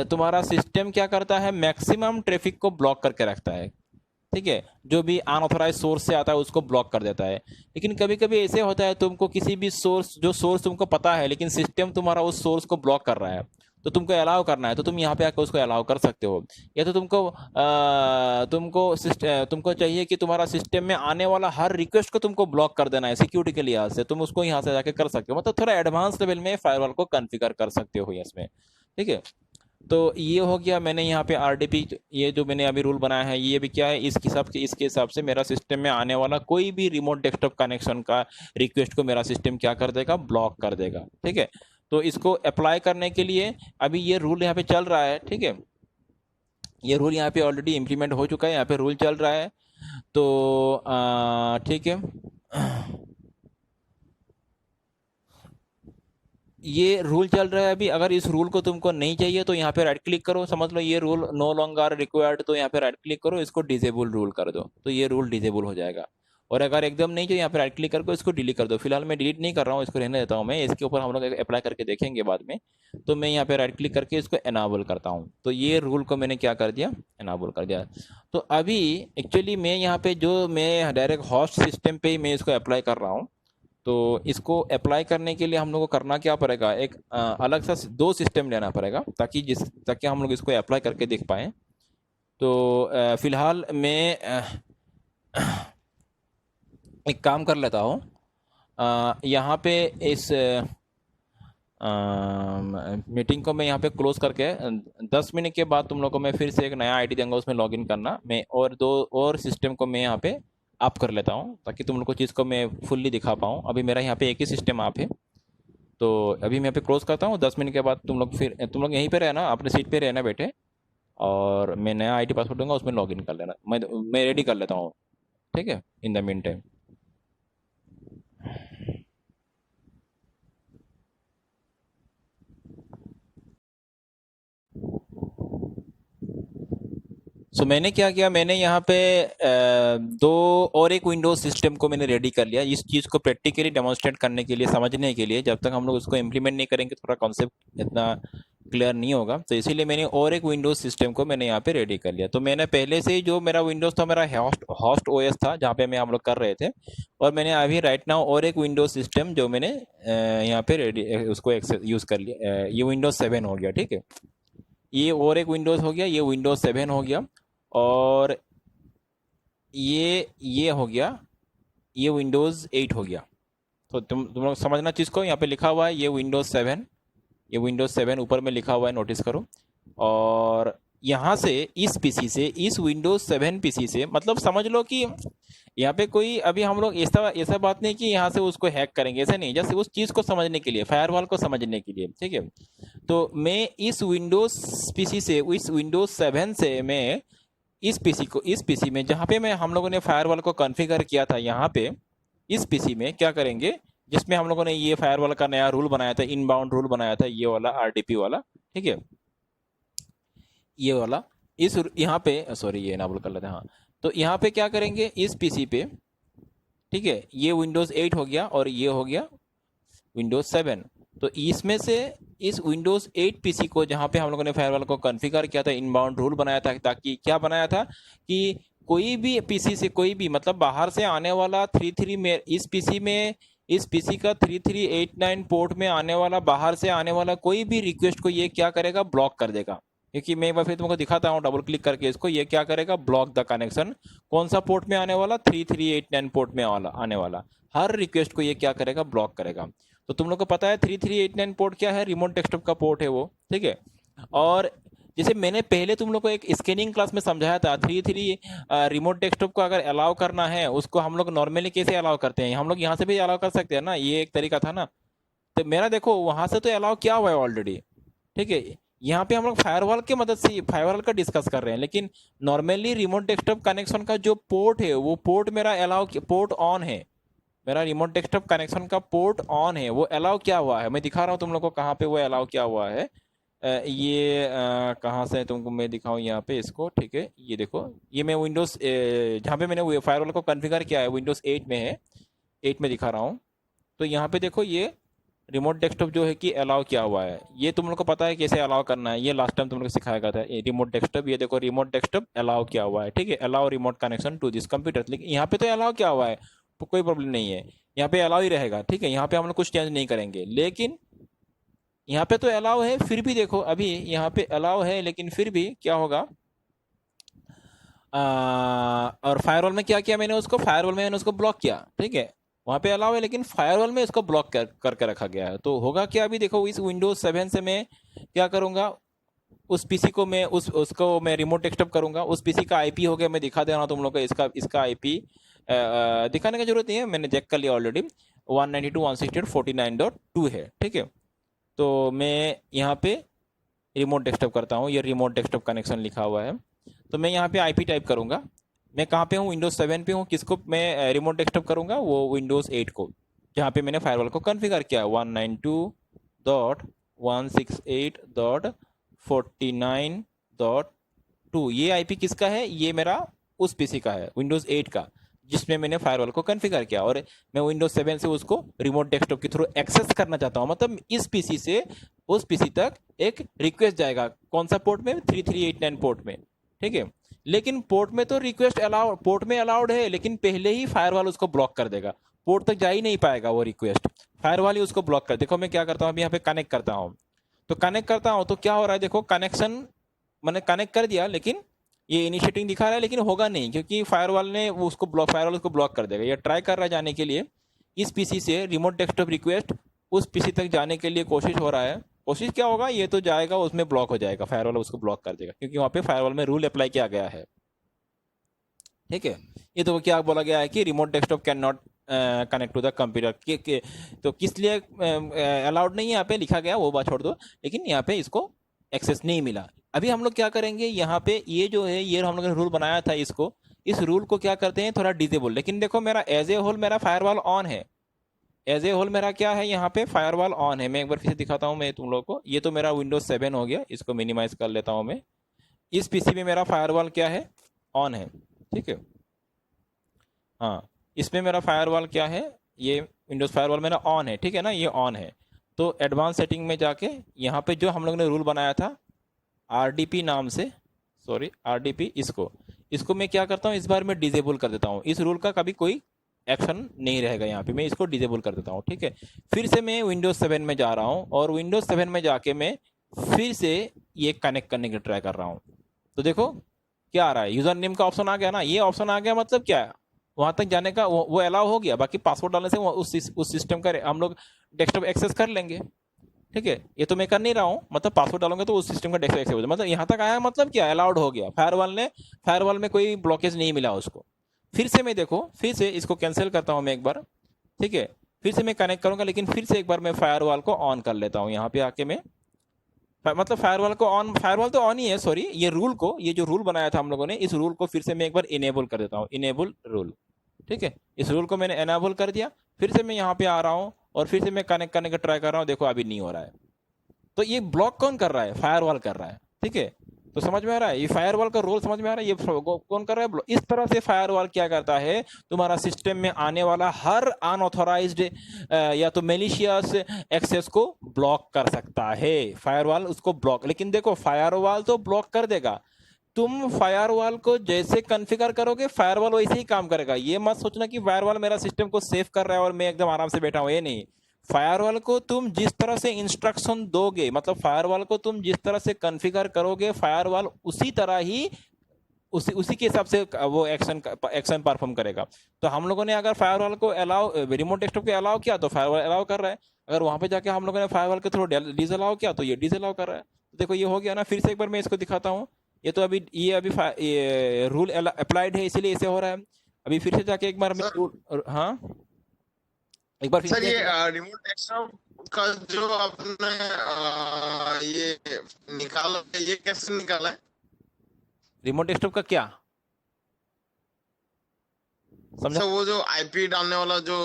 तुम्हारा सिस्टम क्या करता है, मैक्सिमम ट्रैफिक को ब्लॉक करके रखता है, ठीक है। जो भी अनऑथराइज सोर्स से आता है उसको ब्लॉक कर देता है। लेकिन कभी कभी ऐसे होता है, तुमको किसी भी सोर्स, जो सोर्स तुमको पता है लेकिन सिस्टम तुम्हारा उस सोर्स को ब्लॉक कर रहा है, तो तुमको अलाउ करना है, तो तुम यहाँ पे आकर उसको अलाउ कर सकते हो। या तो तुमको चाहिए कि तुम्हारा सिस्टम में आने वाला हर रिक्वेस्ट को तुमको ब्लॉक कर देना है सिक्योरिटी के लिहाज से, तुम उसको यहाँ से जाके कर सकते हो। मतलब थोड़ा एडवांस लेवल में फायरवॉल को कॉन्फ़िगर कर सकते हो इसमें, ठीक है। तो ये हो गया, मैंने यहाँ पे आरडीपी, ये जो मैंने अभी रूल बनाया है, ये भी क्या है, इसके हिसाब से मेरा सिस्टम में आने वाला कोई भी रिमोट डेस्कटॉप कनेक्शन का रिक्वेस्ट को मेरा सिस्टम क्या कर देगा, ब्लॉक कर देगा, ठीक है। तो इसको अप्लाई करने के लिए अभी ये रूल यहाँ पे चल रहा है, ठीक है। ये रूल यहाँ पे ऑलरेडी इम्प्लीमेंट हो चुका है, यहाँ पे रूल चल रहा है। तो ठीक है, ये रूल चल रहा है अभी। अगर इस रूल को तुमको नहीं चाहिए तो यहाँ पे राइट क्लिक करो, समझ लो ये रूल नो लॉन्गर रिक्वायर्ड, तो यहाँ पे राइट क्लिक करो, इसको डिजेबल रूल कर दो, तो ये रूल डिजेबल हो जाएगा। और अगर एकदम नहीं चाहिए, यहाँ पे राइट क्लिक करके इसको डिलीट कर दो। फिलहाल मैं डिलीट नहीं कर रहा हूँ, इसको रहने देता हूँ मैं, इसके ऊपर हम लोग अप्लाई करके देखेंगे बाद में। तो मैं यहाँ पे राइट क्लिक करके इसको एनाबल करता हूँ, तो ये रूल को मैंने क्या कर दिया, एनाबल कर दिया। तो अभी एक्चुअली मैं यहाँ पे मैं डायरेक्ट होस्ट सिस्टम पे ही मैं इसको अप्लाई कर रहा हूँ। तो इसको अप्लाई करने के लिए हम लोग को करना क्या पड़ेगा, एक अलग सा दो सिस्टम लेना पड़ेगा, ताकि हम लोग इसको अप्लाई करके देख पाएँ। तो फिलहाल मैं एक काम कर लेता हूँ, यहाँ पे इस मीटिंग को मैं यहाँ पे क्लोज करके 10 मिनट के बाद तुम लोग को मैं फिर से एक नया आईडी दूंगा, उसमें लॉगिन करना। मैं और दो और सिस्टम को मैं यहाँ पे आप कर लेता हूँ, ताकि तुम लोग को चीज़ को मैं फुल्ली दिखा पाऊँ। अभी मेरा यहाँ पे एक ही सिस्टम आप है, तो अभी मैं यहाँ पे क्लोज करता हूँ। 10 मिनट के बाद तुम लोग यहीं पे रहना, अपने सीट पे रहना बैठे, और मैं नया आईडी पासवर्ड दूंगा, उसमें लॉगिन कर लेना। मैं रेडी कर लेता हूँ, ठीक है, इन द मीन टाइम। सो मैंने क्या किया, मैंने यहाँ पे दो और एक विंडोज सिस्टम को मैंने रेडी कर लिया, इस चीज़ को प्रैक्टिकली डेमोन्स्ट्रेट करने के लिए, समझने के लिए। जब तक हम लोग उसको इम्प्लीमेंट नहीं करेंगे थोड़ा कॉन्सेप्ट इतना क्लियर नहीं होगा, तो इसीलिए मैंने और एक विंडोज सिस्टम को मैंने यहाँ पे रेडी कर लिया। तो मैंने पहले से ही जो मेरा विंडोज था, मेरा होस्ट ओएस था, जहाँ पे मैं हम लोग कर रहे थे, और मैंने अभी राइट नाउ और एक विंडोज सिस्टम जो मैंने यहाँ पे रेडी उसको यूज़ कर लिया। ये विंडोज 7 हो गया, ठीक है। ये और एक विंडोज़ हो गया, ये विंडोज़ 7 हो गया, और ये हो गया, ये विंडोज़ 8 हो गया। तो तुम लोग समझना चीज़ को, यहाँ पे लिखा हुआ है ये विंडोज़ 7, ये विंडोज़ 7 ऊपर में लिखा हुआ है, नोटिस करो। और यहाँ से इस पीसी से, इस विंडोज़ 7 पीसी से, मतलब समझ लो कि यहाँ पे कोई, अभी हम लोग ऐसा ऐसा बात नहीं कि यहाँ से उसको हैक करेंगे, ऐसा नहीं, जैसे उस चीज़ को समझने के लिए, फायरवॉल को समझने के लिए, ठीक है। तो मैं इस विंडोज़ पीसी से, इस विंडोज़ 7 से मैं इस पीसी में जहाँ पे मैं हम लोगों ने फायरवॉल को कॉन्फ़िगर किया था, यहाँ पे इस पीसी में क्या करेंगे, जिसमें हम लोगों ने ये फायरवॉल का नया रूल बनाया था, इनबाउंड रूल बनाया था, ये वाला आरडीपी वाला, ठीक है, ये वाला। यहाँ पे सॉरी, ये इनेबल कर लेते हैं, हाँ। तो यहाँ पे क्या करेंगे, इस पीसी पे, ठीक है, ये विंडोज़ 8 हो गया और ये हो गया विंडोज़ 7। तो इसमें से इस विंडोज़ 8 पीसी को, जहाँ पे हम लोगों ने फायरवॉल को कॉन्फ़िगर किया था, इनबाउंड रूल बनाया था, ताकि क्या बनाया था कि कोई भी पीसी से, कोई भी मतलब बाहर से आने वाला 33 में, इस पीसी का 3389 पोर्ट में आने वाला, बाहर से आने वाला कोई भी रिक्वेस्ट को ये क्या करेगा, ब्लॉक कर देगा। क्योंकि मैं एक बार फिर तुमको दिखाता हूँ डबल क्लिक करके इसको, ये क्या करेगा, ब्लॉक द कनेक्शन। कौन सा पोर्ट में आने वाला, 3389 पोर्ट में आने वाला हर रिक्वेस्ट को ये क्या करेगा, ब्लॉक करेगा। तो तुम लोग को पता है 3389 पोर्ट क्या है, रिमोट डेस्कटॉप का पोर्ट है वो, ठीक है। और जैसे मैंने पहले तुम लोग को एक स्कैनिंग क्लास में समझाया था, 33 रिमोट डेस्कटॉप को अगर अलाउ करना है, उसको हम लोग नॉर्मली कैसे अलाउ करते हैं, हम लोग यहाँ से भी अलाउ कर सकते हैं ना, ये एक तरीका था ना। तो मेरा देखो वहां से तो अलाउ किया हुआ है ऑलरेडी, ठीक है। यहाँ पे हम लोग फायरवॉल की मदद से फायरवॉल का डिस्कस कर रहे हैं, लेकिन नॉर्मली रिमोट डेस्कटॉप कनेक्शन का जो पोर्ट है, वो पोर्ट मेरा पोर्ट ऑन है, मेरा रिमोट डेस्कटॉप कनेक्शन का पोर्ट ऑन है, वो अलाउ किया हुआ है। मैं दिखा रहा हूँ तुम लोग को कहाँ पे वो अलाउ किया हुआ है। ये कहाँ से तुमको मैं दिखाऊं यहाँ पे इसको, ठीक है। ये देखो, ये मैं विंडोज़ जहाँ पे मैंने फायरवॉल को कॉन्फ़िगर किया है विंडोज़ 8 में है, 8 में दिखा रहा हूँ। तो यहाँ पे देखो, ये रिमोट डेस्कटॉप जो है कि अलाउ किया हुआ है। ये तुम लोग को पता है कैसे अलाउ करना है, ये लास्ट टाइम तुम लोग को सिखाया गया था। ये रिमोट डेस्कटॉप, ये देखो रिमोट डेस्कटॉप अलाउ किया हुआ है, ठीक है। Allow remote connection to this computer, लेकिन यहाँ पे तो अलाउ किया हुआ है, तो कोई प्रॉब्लम नहीं है। यहाँ पे अलाउ ही रहेगा, ठीक है। यहाँ पे हम लोग कुछ चेंज नहीं करेंगे, लेकिन यहाँ पे तो अलाउ है, फिर भी देखो अभी यहाँ पे अलाउ है, लेकिन फिर भी क्या होगा। और फायरवॉल में क्या किया मैंने, उसको फायरवॉल में मैंने उसको ब्लॉक किया, ठीक है। वहाँ पे अलाउ है, लेकिन फायरवॉल में इसको ब्लॉक करके रखा गया है। तो होगा क्या, अभी देखो इस विंडोज 7 से मैं क्या करूँगा, उस पीसी को मैं उसको मैं रिमोट डेस्कटॉप करूँगा। उस पीसी का आईपी हो गया, मैं दिखा दे रहा हूँ तुम लोग को। इसका आईपी दिखाने की जरूरत नहीं है, मैंने चेक कर लिया ऑलरेडी। 192.168.49.2 है, ठीक है। तो मैं यहाँ पे रिमोट डेस्कटॉप करता हूँ, ये रिमोट डेस्कटॉप कनेक्शन लिखा हुआ है। तो मैं यहाँ पे आईपी टाइप करूँगा। मैं कहाँ पे हूँ, विंडोज़ 7 पे हूँ। किसको मैं रिमोट डेस्कटॉप करूँगा, वो विंडोज़ 8 को, जहाँ पे मैंने फायरवॉल को कॉन्फ़िगर किया है 192.168.49.2। ये आईपी किसका है, ये मेरा उस पीसी का है, विंडोज़ 8 का, जिसमें मैंने फायरवॉल को कॉन्फ़िगर किया। और मैं विंडोज 7 से उसको रिमोट डेस्कटॉप के थ्रू एक्सेस करना चाहता हूँ। मतलब इस पीसी से उस पीसी तक एक रिक्वेस्ट जाएगा, कौन सा पोर्ट में, 3389 पोर्ट में, ठीक है। लेकिन पोर्ट में तो रिक्वेस्ट अलाउड, पोर्ट में अलाउड है, लेकिन पहले ही फायरवॉल उसको ब्लॉक कर देगा, पोर्ट तक जा ही नहीं पाएगा वो रिक्वेस्ट, फायरवॉल ही उसको ब्लॉक कर। देखो मैं क्या करता हूँ, अभी यहाँ पे कनेक्ट करता हूँ। तो कनेक्ट करता हूँ तो क्या हो रहा है, देखो कनेक्शन मैंने कनेक्ट कर दिया, लेकिन ये इनिशिएटिंग दिखा रहा है, लेकिन होगा नहीं, क्योंकि फायरवॉल उसको ब्लॉक कर देगा। ये ट्राई कर रहा है जाने के लिए, इस पीसी से रिमोट डेस्कटॉप रिक्वेस्ट उस पीसी तक जाने के लिए कोशिश हो रहा है। कोशिश क्या होगा, ये तो जाएगा, उसमें ब्लॉक हो जाएगा, फायरवॉल उसको ब्लॉक कर देगा, क्योंकि वहाँ पे फायरवॉल में रूल अप्लाई किया गया है, ठीक है। ये तो क्या बोला गया है कि remote desktop can not connect to the computer तो किस लिए अलाउड नहीं है, यहाँ पे लिखा गया, वो बात छोड़ दो। लेकिन यहाँ पे इसको एक्सेस नहीं मिला। अभी हम लोग क्या करेंगे, यहाँ पे ये जो है, ये हम लोग ने रूल बनाया था, इसको, इस रूल को क्या करते हैं, थोड़ा डिसेबल। लेकिन देखो मेरा एज ए होल मेरा फायरवॉल ऑन है, एज ए होल मेरा क्या है, यहाँ पे फायरवॉल ऑन है। मैं एक बार फिर से दिखाता हूँ मैं तुम लोग को। ये तो मेरा विंडोज 7 हो गया, इसको मिनिमाइज कर लेता हूँ मैं। इस पीसी में मेरा फायरवॉल क्या है, ऑन है, ठीक है। हाँ, इसमें मेरा फायरवॉल क्या है, ये विंडोज़ फायरवॉल मेरा ऑन है, ठीक है ना, ये ऑन है। तो एडवांस सेटिंग में जाके यहाँ पे जो हम लोग ने रूल बनाया था आरडीपी नाम से, सॉरी आरडीपी, इसको इसको मैं क्या करता हूँ, इस बार मैं डिजेबल कर देता हूँ। इस रूल का कभी कोई एक्शन नहीं रहेगा यहाँ पे, मैं इसको डिजेबल कर देता हूँ, ठीक है। फिर से मैं विंडोज़ 7 में जा रहा हूँ, और विंडोज़ 7 में जाके मैं फिर से ये कनेक्ट करने की ट्राई कर रहा हूँ। तो देखो क्या आ रहा है, यूज़र नेम का ऑप्शन आ गया ना, ये ऑप्शन आ गया, मतलब क्या है, वहां तक जाने का वो अलाउ हो गया। बाकी पासवर्ड डालने से उस सिस्टम का हम लोग डेस्कटॉप एक्सेस कर लेंगे, ठीक है। ये तो मैं कर नहीं रहा हूँ, मतलब पासवर्ड डालूंगा तो उस सिस्टम का डेस्कटॉप एक्सेस हो जाए, मतलब यहाँ तक आया, मतलब क्या, अलाउड हो गया। फायरवॉल में कोई ब्लॉकेज नहीं मिला उसको। फिर से मैं देखो, फिर से इसको कैंसिल करता हूँ मैं एक बार, ठीक है। फिर से मैं कनेक्ट करूंगा, लेकिन फिर से एक बार मैं फायरवॉल को ऑन कर लेता हूँ। यहाँ पे आके मैं मतलब फायरवॉल को ऑन, फायरवॉल तो ऑन ही है, सॉरी, ये रूल को, ये जो रूल बनाया था हम लोगों ने, इस रूल को फिर से मैं एक बार इनेबल कर देता हूँ, इनेबल रूल, ठीक है। इस रूल को मैंने एनाबल कर दिया। फिर से मैं यहाँ पे आ रहा हूँ, और फिर से मैं कनेक्ट करने का ट्राई कर रहा हूँ, देखो अभी नहीं हो रहा है। तो ये ब्लॉक कौन कर रहा है, फायरवॉल कर रहा है, ठीक है। तो समझ में आ रहा है, ये फायरवॉल का रोल समझ में आ रहा है, ये कौन कर रहा है, इस तरह से फायरवॉल क्या करता है, तुम्हारा सिस्टम में आने वाला हर अनऑथोराइज्ड या तो मेलिशियस एक्सेस को ब्लॉक कर सकता है फायरवॉल, उसको ब्लॉक। लेकिन देखो फायरवॉल तो ब्लॉक कर देगा, तुम फायरवॉल को जैसे कॉन्फ़िगर करोगे फायरवॉल वैसे ही काम करेगा। ये मत सोचना कि फायरवॉल मेरा सिस्टम को सेव कर रहा है और मैं एकदम आराम से बैठा हूँ, ये नहीं। फायरवॉल को तुम जिस तरह से इंस्ट्रक्शन दोगे, मतलब फायरवॉल को तुम जिस तरह से कॉन्फ़िगर करोगे, फायरवॉल उसी तरह ही उसी उसी के हिसाब से वो एक्शन परफॉर्म करेगा। तो हम लोगों ने अगर फायरवॉल को अलाउ, रिमोट डेस्कटॉप को अलाउ किया तो फायरवॉल अलाउ कर रहा है। अगर वहां पे जाके हम लोगों ने फायरवॉल के थ्रू डिस अलाउ किया तो ये डिस अलाउ कर रहा है। तो देखो ये हो गया ना। फिर से एक बार मैं इसको दिखाता हूँ। ये रूल अप्लाइड है, इसीलिए इसे हो रहा है। अभी फिर से जाके एक बार मैं सर हाँ, एक बार फिर सर से ये रिमोट डेस्कटॉप का जो आपने ये निकाला है, ये कैसे निकाला है? रिमोट डेस्कटॉप का क्या समझा? सर वो जो आईपी डालने वाला जो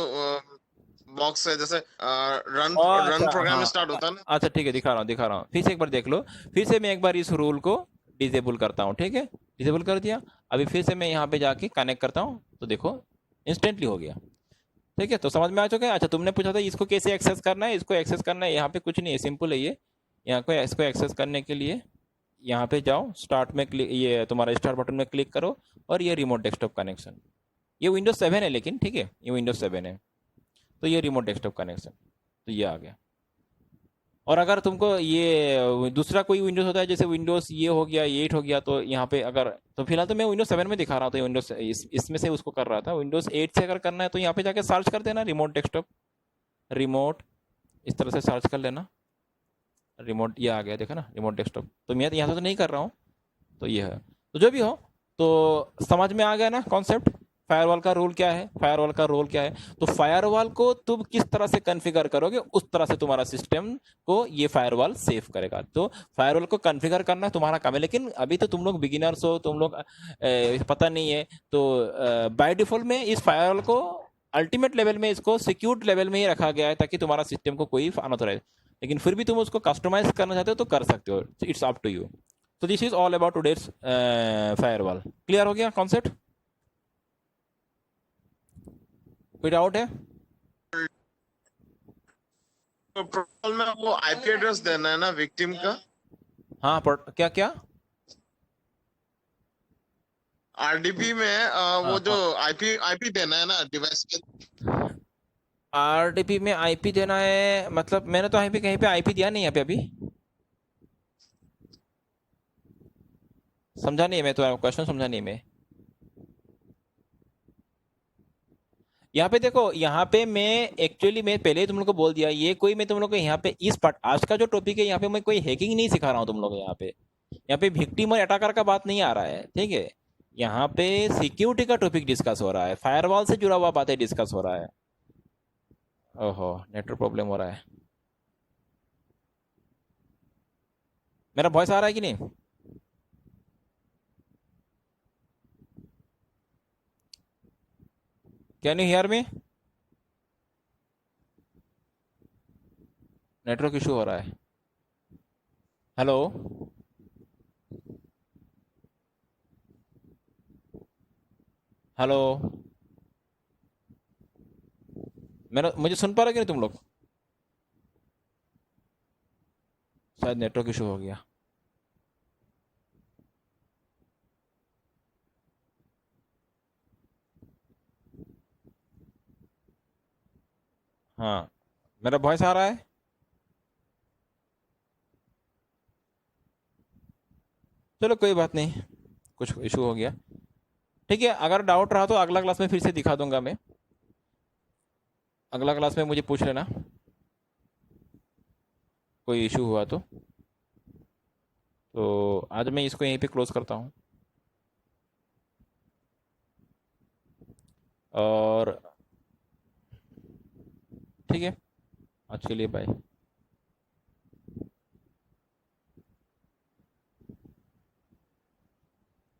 बॉक्स है, जैसे रन ओ रन अच्छा, प्रोग्राम हाँ स्टार्ट होता है ना। अच्छा ठीक है, दिखा रहा हूँ, फिर से एक बार देख लो। फिर से मैं एक बार इस रूल को डिसेबल करता हूँ, ठीक है, डिसेबल कर दिया। अभी फिर से मैं यहाँ पे जाके कनेक्ट करता हूँ, तो देखो इंस्टेंटली हो गया। ठीक है, तो समझ में आ चुका है। अच्छा, तुमने पूछा था इसको कैसे एक्सेस करना है, इसको एक्सेस करना है यहाँ पे कुछ नहीं है, सिंपल है ये। यहाँ को इसको एक्सेस करने के लिए यहाँ पे जाओ, स्टार्ट में क्लिक, ये तुम्हारा स्टार्ट बटन में क्लिक करो, और ये रिमोट डेस्कटॉप कनेक्शन। ये विंडोज 7 है, लेकिन ठीक है, ये विंडोज 7 है, तो ये रिमोट डेस्कटॉप कनेक्शन, तो ये आ गया। और अगर तुमको ये दूसरा कोई विंडोज होता है, जैसे विंडोज ये हो गया, 8 हो गया, तो यहाँ पे अगर, तो फिलहाल तो मैं विंडोज 7 में दिखा रहा हूँ, तो विंडोज इसमें से उसको कर रहा था। विंडोज 8 से अगर करना है तो यहाँ पे जाके सर्च कर देना, रिमोट डेस्कटॉप, रिमोट, इस तरह से सर्च कर लेना। रिमोट, ये आ गया, देखा ना, रिमोट डेस्कटॉप। तो मैं यहाँ से तो नहीं कर रहा हूँ, तो ये है। तो जो भी हो, तो समझ में आ गया ना कॉन्सेप्ट। फायरवॉल का रूल क्या है, फायरवॉल का रोल क्या है। तो फायरवॉल को तुम किस तरह से कॉन्फ़िगर करोगे, उस तरह से तुम्हारा सिस्टम को ये फायरवॉल सेव करेगा। तो फायरवॉल को कॉन्फ़िगर करना तुम्हारा काम है, लेकिन अभी तो तुम लोग बिगिनर्स हो, तुम लोग पता नहीं है, तो बाय डिफॉल्ट में इस फायरवॉल को अल्टीमेट लेवल में, इसको सिक्योर्ड लेवल में ही रखा गया है, ताकि तुम्हारा सिस्टम को कोई अनऑथराइज, लेकिन फिर भी तुम उसको कस्टमाइज करना चाहते हो तो कर सकते हो, इट्स अप टू यू। तो this is all about today's firewall. Clear हो गया कॉन्सेप्ट, कोई डाउट है? तो प्रोटोकॉल में वो आईपी एड्रेस देना है ना विक्टिम का। हाँ, क्या क्या? आरडीपी में हाँ वो जो हाँ, आईपी आईपी देना है ना डिवाइस के। आरडीपी में आईपी देना है, मतलब मैंने तो आईपी कहीं पे आईपी दिया नहीं है अभी। समझा नहीं मैं, तो क्वेश्चन समझा नहीं मैं। यहाँ पे देखो, यहाँ पे मैं एक्चुअली, मैं पहले ही तुम लोग को बोल दिया, ये कोई, मैं तुम लोग को यहाँ पे इस पार्ट, आज का जो टॉपिक है, यहाँ पे मैं कोई हैकिंग नहीं सिखा रहा हूँ तुम लोग को। यहाँ पे विक्टिम और अटैकर का बात नहीं आ रहा है, ठीक है। यहाँ पे सिक्योरिटी का टॉपिक डिस्कस हो रहा है, फायरवॉल से जुड़ा हुआ बातें डिस्कस हो रहा है। ओहो, नेटवर्क प्रॉब्लम हो रहा है। मेरा वॉइस आ रहा है कि नहीं? Can you hear me? Network issue हो रहा है। हेलो, हेलो, मेरा, मुझे सुन पा रहे कि नहीं तुम लोग? शायद नेटवर्क इशू हो गया। हाँ, मेरा वॉइस आ रहा है? चलो कोई बात नहीं, कुछ इशू हो गया। ठीक है, अगर डाउट रहा तो अगला क्लास में फिर से दिखा दूंगा मैं। अगला क्लास में मुझे पूछ लेना, कोई इशू हुआ तो आज मैं इसको यहीं पे क्लोज करता हूँ, और ठीक है, आज के लिए बाय।